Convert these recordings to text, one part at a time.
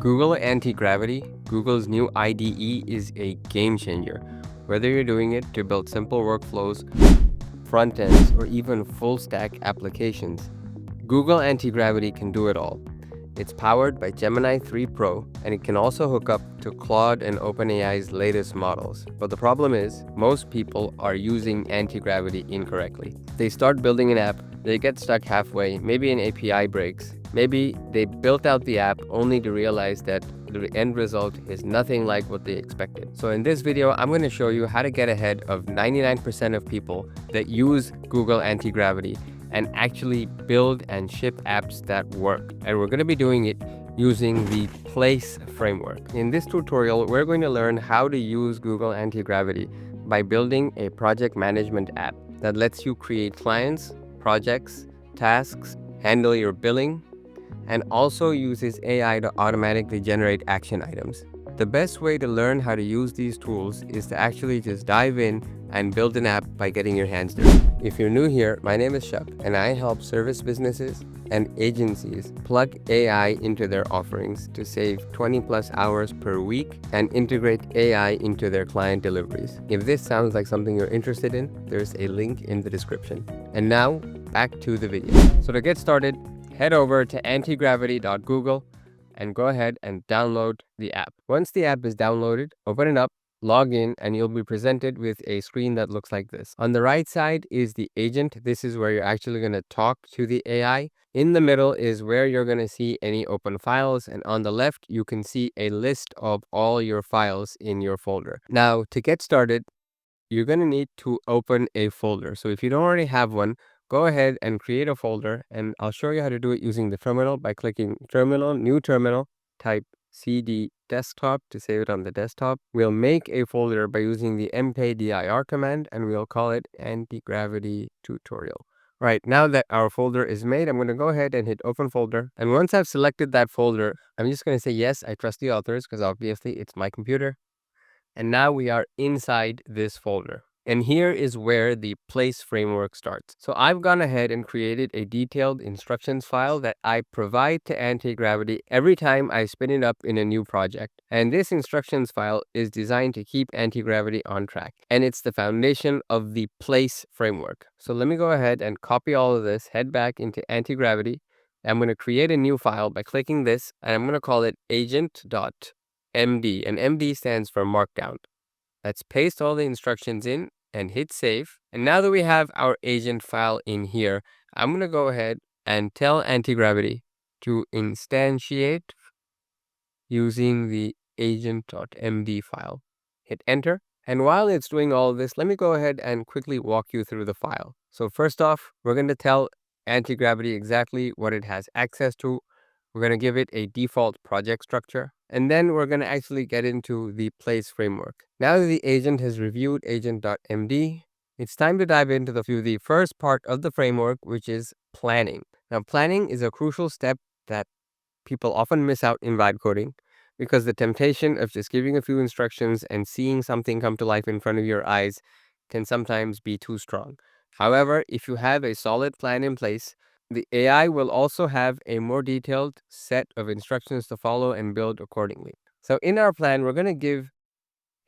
Google Antigravity, Google's new IDE, is a game changer. Whether you're doing it to build simple workflows, front ends, or even full stack applications, Google Antigravity can do it all. It's powered by Gemini 3 Pro, and it can also hook up to Claude and OpenAI's latest models. But the problem is, most people are using Antigravity incorrectly. They start building an app, they get stuck halfway, maybe an API breaks, maybe they built out the app only to realize that the end result is nothing like what they expected. So in this video, I'm going to show you how to get ahead of 99% of people that use Google Antigravity and actually build and ship apps that work. And we're going to be doing it using the Place framework. In this tutorial, we're going to learn how to use Google Antigravity by building a project management app that lets you create clients, projects, tasks, handle your billing, and also uses AI to automatically generate action items. The best way to learn how to use these tools is to actually just dive in and build an app by getting your hands dirty. If you're new here, my name is Shep, and I help service businesses and agencies plug AI into their offerings to save 20+ hours per week and integrate AI into their client deliveries. If this sounds like something you're interested in, there's a link in the description. And now, back to the video. So to get started, head over to antigravity.google and go ahead and download the app. Once the app is downloaded, open it up, log in, and you'll be presented with a screen that looks like this. On the right side is the agent. This is where you're actually going to talk to the AI. In the middle is where you're going to see any open files, and on the left you can see a list of all your files in your folder. Now, to get started, you're going to need to open a folder. So if you don't already have one, go ahead and create a folder, and I'll show you how to do it using the terminal by clicking Terminal, New Terminal, type CD Desktop to save it on the desktop. We'll make a folder by using the mkdir command, and we'll call it Antigravity Tutorial. Right, now that our folder is made, I'm going to go ahead and hit Open Folder. And once I've selected that folder, I'm just going to say, yes, I trust the authors, because obviously it's my computer. And now we are inside this folder. And here is where the Place framework starts. So I've gone ahead and created a detailed instructions file that I provide to Antigravity every time I spin it up in a new project. And this instructions file is designed to keep Antigravity on track. And it's the foundation of the Place framework. So let me go ahead and copy all of this, head back into Antigravity. I'm going to create a new file by clicking this, and I'm going to call it agent.md, and MD stands for Markdown. Let's paste all the instructions in and hit save. And now that we have our agent file in here, I'm going to go ahead and tell Antigravity to instantiate using the agent.md file. Hit enter. And while it's doing all of this, let me go ahead and quickly walk you through the file. So first off, we're going to tell Antigravity exactly what it has access to. We're going to give it a default project structure. And then we're going to actually get into the Place framework. Now that the agent has reviewed agent.md, it's time to dive into the first part of the framework, which is planning. Now, planning is a crucial step that people often miss out in vibe coding, because the temptation of just giving a few instructions and seeing something come to life in front of your eyes can sometimes be too strong. However, if you have a solid plan in place, the AI will also have a more detailed set of instructions to follow and build accordingly. So in our plan, we're going to give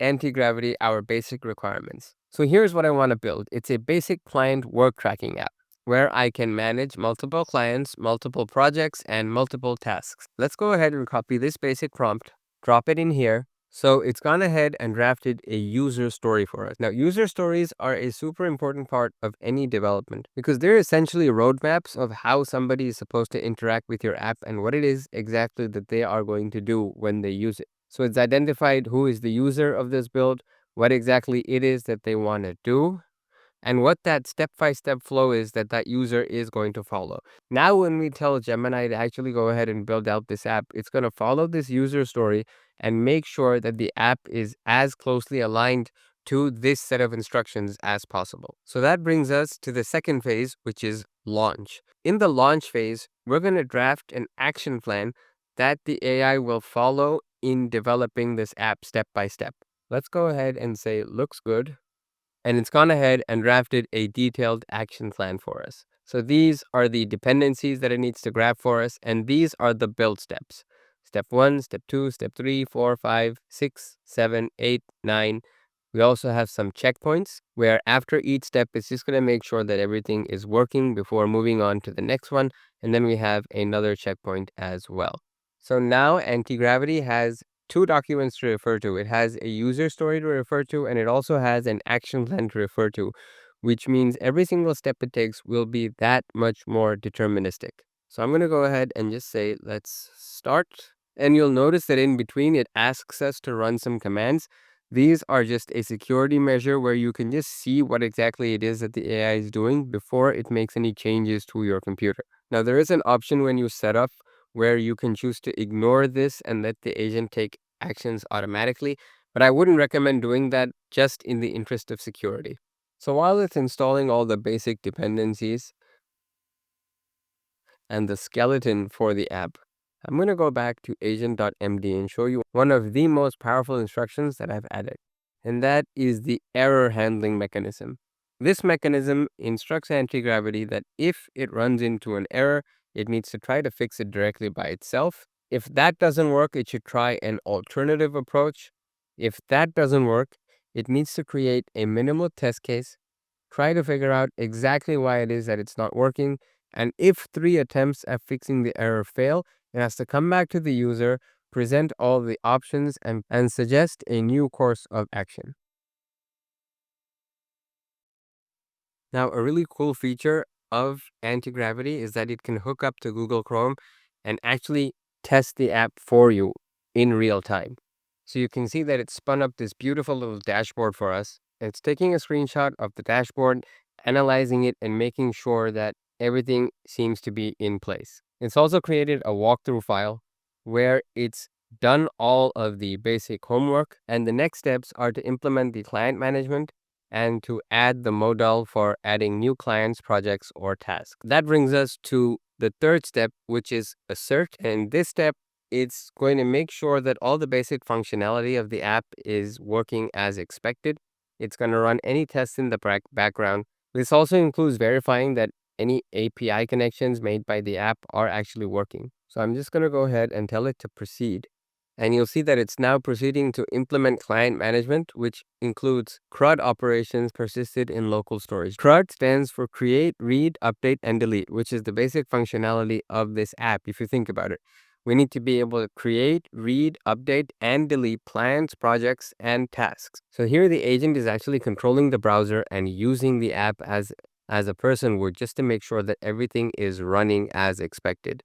Antigravity our basic requirements. So here's what I want to build. It's a basic client work tracking app where I can manage multiple clients, multiple projects, and multiple tasks. Let's go ahead and copy this basic prompt, drop it in here. So it's gone ahead and drafted a user story for us. Now, user stories are a super important part of any development because they're essentially roadmaps of how somebody is supposed to interact with your app and what it is exactly that they are going to do when they use it. So it's identified who is the user of this build, what exactly it is that they want to do, and what that step-by-step flow is that that user is going to follow. Now, when we tell Gemini to actually go ahead and build out this app, it's going to follow this user story and make sure that the app is as closely aligned to this set of instructions as possible. So that brings us to the second phase, which is launch. In the launch phase, we're going to draft an action plan that the AI will follow in developing this app step by step. Let's go ahead and say looks good. And it's gone ahead and drafted a detailed action plan for us. So these are the dependencies that it needs to grab for us, and these are the build steps. Step 1, Step 2, Step 3, 4, 5, 6, 7, 8, 9. We also have some checkpoints where after each step, it's just going to make sure that everything is working before moving on to the next one. And then we have another checkpoint as well. So now Antigravity has two documents to refer to. It has a user story to refer to, and it also has an action plan to refer to, which means every single step it takes will be that much more deterministic. So I'm going to go ahead and just say, let's start. And you'll notice that in between, it asks us to run some commands. These are just a security measure where you can just see what exactly it is that the AI is doing before it makes any changes to your computer. Now, there is an option when you set up where you can choose to ignore this and let the agent take actions automatically, but I wouldn't recommend doing that just in the interest of security. So while it's installing all the basic dependencies and the skeleton for the app, I'm going to go back to agent.md and show you one of the most powerful instructions that I've added, and that is the error handling mechanism. This mechanism instructs Antigravity that if it runs into an error, it needs to try to fix it directly by itself. If that doesn't work, it should try an alternative approach. If that doesn't work, it needs to create a minimal test case, try to figure out exactly why it is that it's not working, and if 3 attempts at fixing the error fail, it has to come back to the user, present all the options, and suggest a new course of action. Now, a really cool feature of Antigravity is that it can hook up to Google Chrome and actually test the app for you in real time. So you can see that it spun up this beautiful little dashboard for us. It's taking a screenshot of the dashboard, analyzing it, and making sure that everything seems to be in place. It's also created a walkthrough file where it's done all of the basic homework, and the next steps are to implement the client management and to add the modal for adding new clients, projects, or tasks. That brings us to the third step, which is assert. And this step, it's going to make sure that all the basic functionality of the app is working as expected. It's going to run any tests in the background. This also includes verifying that any API connections made by the app are actually working. So I'm just going to go ahead and tell it to proceed. And you'll see that it's now proceeding to implement client management, which includes CRUD operations persisted in local storage. CRUD stands for create, read, update, and delete, which is the basic functionality of this app, if you think about it. We need to be able to create, read, update, and delete plans, projects, and tasks. So here the agent is actually controlling the browser and using the app as a person would, just to make sure that everything is running as expected.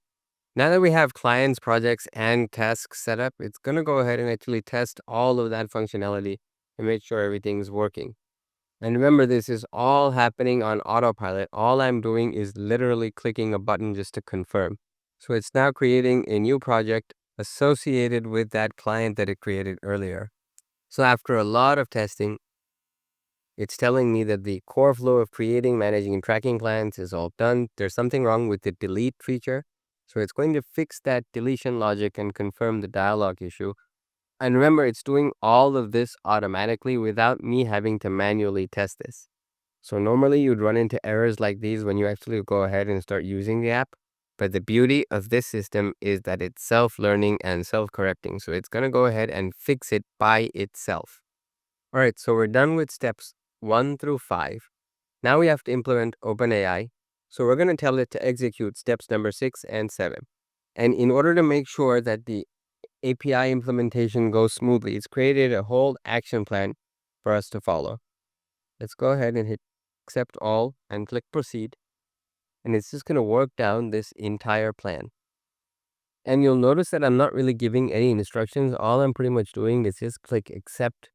Now that we have clients, projects, and tasks set up, it's going to go ahead and actually test all of that functionality and make sure everything's working. And remember, this is all happening on autopilot. All I'm doing is literally clicking a button just to confirm. So it's now creating a new project associated with that client that it created earlier. So after a lot of testing, it's telling me that the core flow of creating, managing, and tracking clients is all done. There's something wrong with the delete feature. So it's going to fix that deletion logic and confirm the dialog issue. And remember, it's doing all of this automatically without me having to manually test this. So normally you'd run into errors like these when you actually go ahead and start using the app. But the beauty of this system is that it's self-learning and self-correcting. So it's going to go ahead and fix it by itself. All right, so we're done with steps 1 through 5. Now we have to implement OpenAI. So we're going to tell it to execute steps number 6 and 7. And in order to make sure that the API implementation goes smoothly, it's created a whole action plan for us to follow. Let's go ahead and hit accept all and click proceed. And it's just going to work down this entire plan. And you'll notice that I'm not really giving any instructions. All I'm pretty much doing is just click accept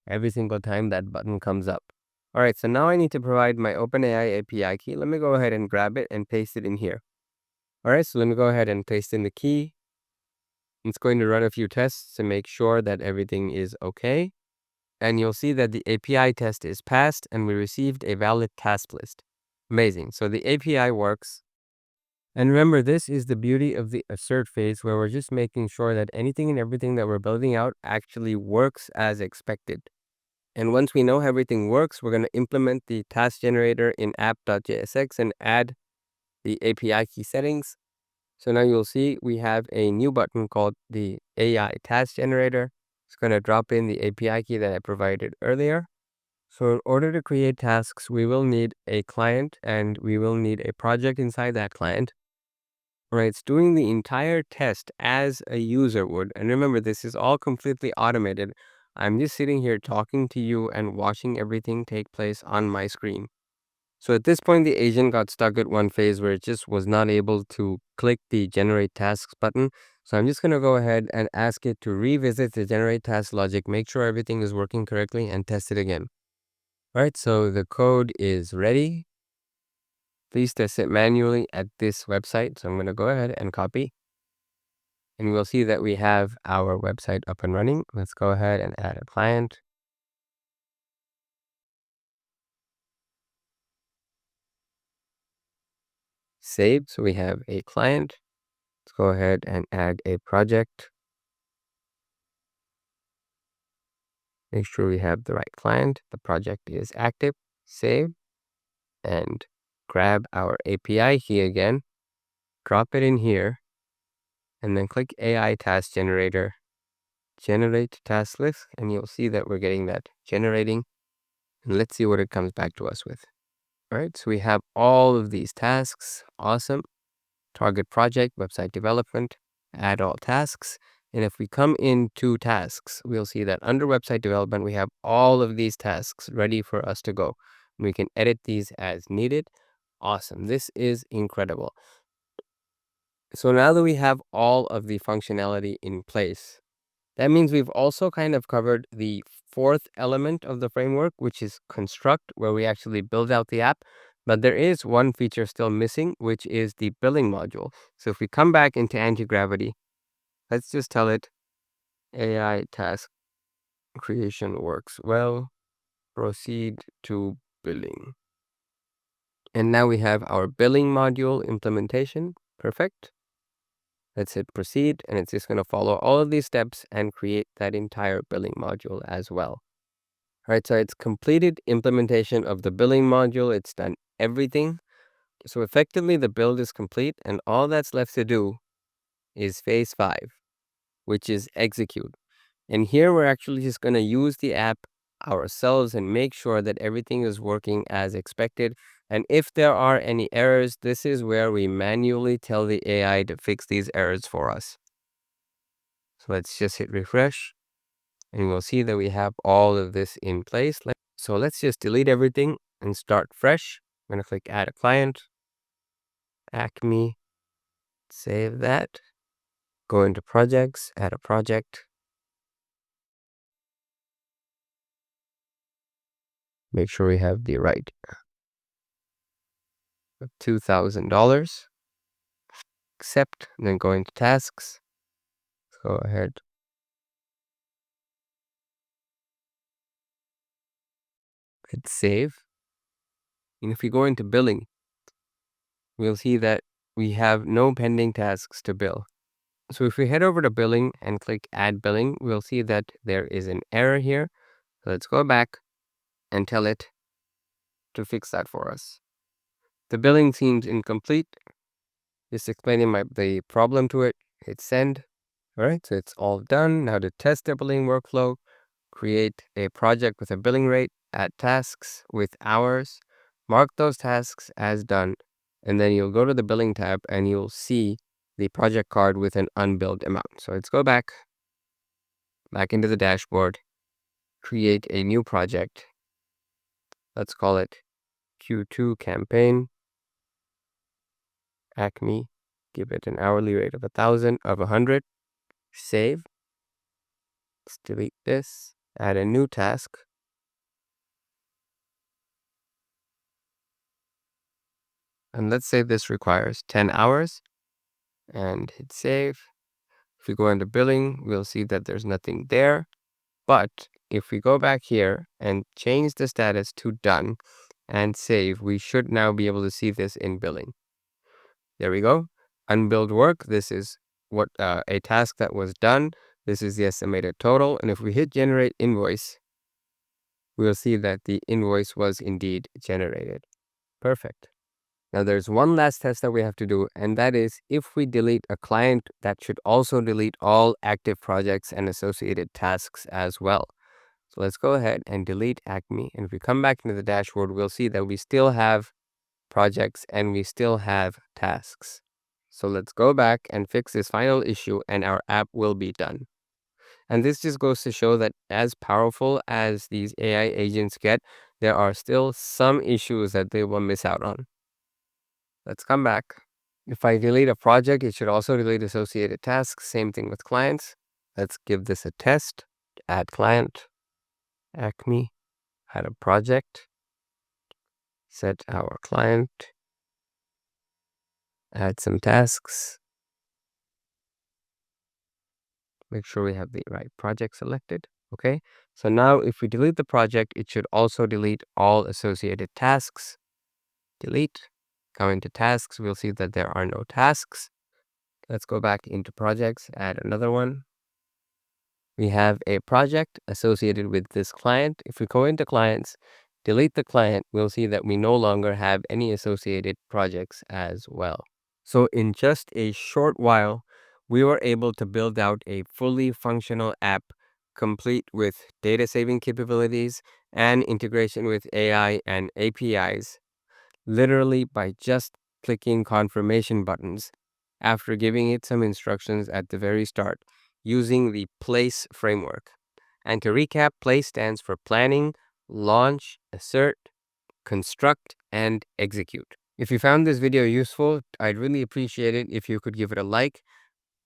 every single time that button comes up. All right, so now I need to provide my OpenAI API key. Let me go ahead and grab it and paste it in here. All right, so let me go ahead and paste in the key. It's going to run a few tests to make sure that everything is okay. And you'll see that the API test is passed and we received a valid task list. Amazing. So the API works. And remember, this is the beauty of the assert phase, where we're just making sure that anything and everything that we're building out actually works as expected. And once we know everything works, we're going to implement the task generator in app.jsx and add the API key settings. So now you'll see we have a new button called the AI Task Generator. It's going to drop in the API key that I provided earlier. So in order to create tasks, we will need a client and we will need a project inside that client. Right, it's doing the entire test as a user would. And remember, this is all completely automated. I'm just sitting here talking to you and watching everything take place on my screen. So at this point, the agent got stuck at one phase where it just was not able to click the generate tasks button. So I'm just going to go ahead and ask it to revisit the generate task logic, make sure everything is working correctly, and test it again. All right, so the code is ready. Please test it manually at this website. So I'm going to go ahead and copy. And we'll see that we have our website up and running. Let's go ahead and add a client. Save. So we have a client. Let's go ahead and add a project. Make sure we have the right client. The project is active. Save. And grab our API key again. Drop it in here. And then click AI Task Generator. Generate task list. And you'll see that we're getting that generating. And let's see what it comes back to us with. All right, so we have all of these tasks. Awesome. Target project, website development, add all tasks. And if we come into tasks, we'll see that under website development, we have all of these tasks ready for us to go. We can edit these as needed. Awesome. This is incredible. So now that we have all of the functionality in place, that means we've also kind of covered the fourth element of the framework, which is construct, where we actually build out the app. But there is one feature still missing, which is the billing module. So if we come back into Antigravity, let's just tell it AI task creation works well. Proceed to billing. And now we have our billing module implementation. Perfect. Let's hit proceed, and it's just going to follow all of these steps and create that entire billing module as well. All right, so it's completed implementation of the billing module. It's done everything. So effectively, the build is complete, and all that's left to do is phase 5, which is execute. And here we're actually just going to use the app ourselves and make sure that everything is working as expected. And if there are any errors, this is where we manually tell the AI to fix these errors for us. So let's just hit refresh, and we'll see that we have all of this in place. So let's just delete everything and start fresh. I'm going to click add a client, Acme, save that, go into projects, add a project. Make sure we have the right $2,000. Accept, and then go into tasks. Go ahead. Hit save. And if we go into billing, we'll see that we have no pending tasks to bill. So if we head over to billing and click add billing, we'll see that there is an error here. So let's go back and tell it to fix that for us. The billing seems incomplete. Just explaining the problem to it. Hit send. All right, so it's all done. Now to test the billing workflow, create a project with a billing rate, add tasks with hours, mark those tasks as done, and then you'll go to the billing tab and you'll see the project card with an unbilled amount. So let's go back into the dashboard, create a new project. Let's call it Q2 campaign, Acme, give it an hourly rate of 100, save. Let's delete this, add a new task. And let's say this requires 10 hours and hit save. If we go into billing, we'll see that there's nothing there. But if we go back here and change the status to done and save, we should now be able to see this in billing. There we go. Unbilled work. This is what a task that was done. This is the estimated total. And if we hit generate invoice, we'll see that the invoice was indeed generated. Perfect. Now, there's one last test that we have to do, and that is if we delete a client, that should also delete all active projects and associated tasks as well. So let's go ahead and delete Acme. And if we come back into the dashboard, we'll see that we still have projects and we still have tasks. So let's go back and fix this final issue and our app will be done. And this just goes to show that as powerful as these AI agents get, there are still some issues that they will miss out on. Let's come back. If I delete a project, it should also delete associated tasks. Same thing with clients. Let's give this a test. Add client, Acme, add a project, set our client, add some tasks. Make sure we have the right project selected. Okay, so now if we delete the project, it should also delete all associated tasks. Delete. Go into tasks, we'll see that there are no tasks. Let's go back into projects, add another one. We have a project associated with this client. If we go into clients, delete the client, we'll see that we no longer have any associated projects as well. So in just a short while, we were able to build out a fully functional app complete with data saving capabilities and integration with AI and APIs, literally by just clicking confirmation buttons after giving it some instructions at the very start using the PLACE framework. And to recap, PLACE stands for planning, launch, assert, construct, and execute. If you found this video useful, I'd really appreciate it if you could give it a like,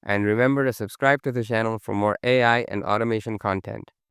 and remember to subscribe to the channel for more AI and automation content.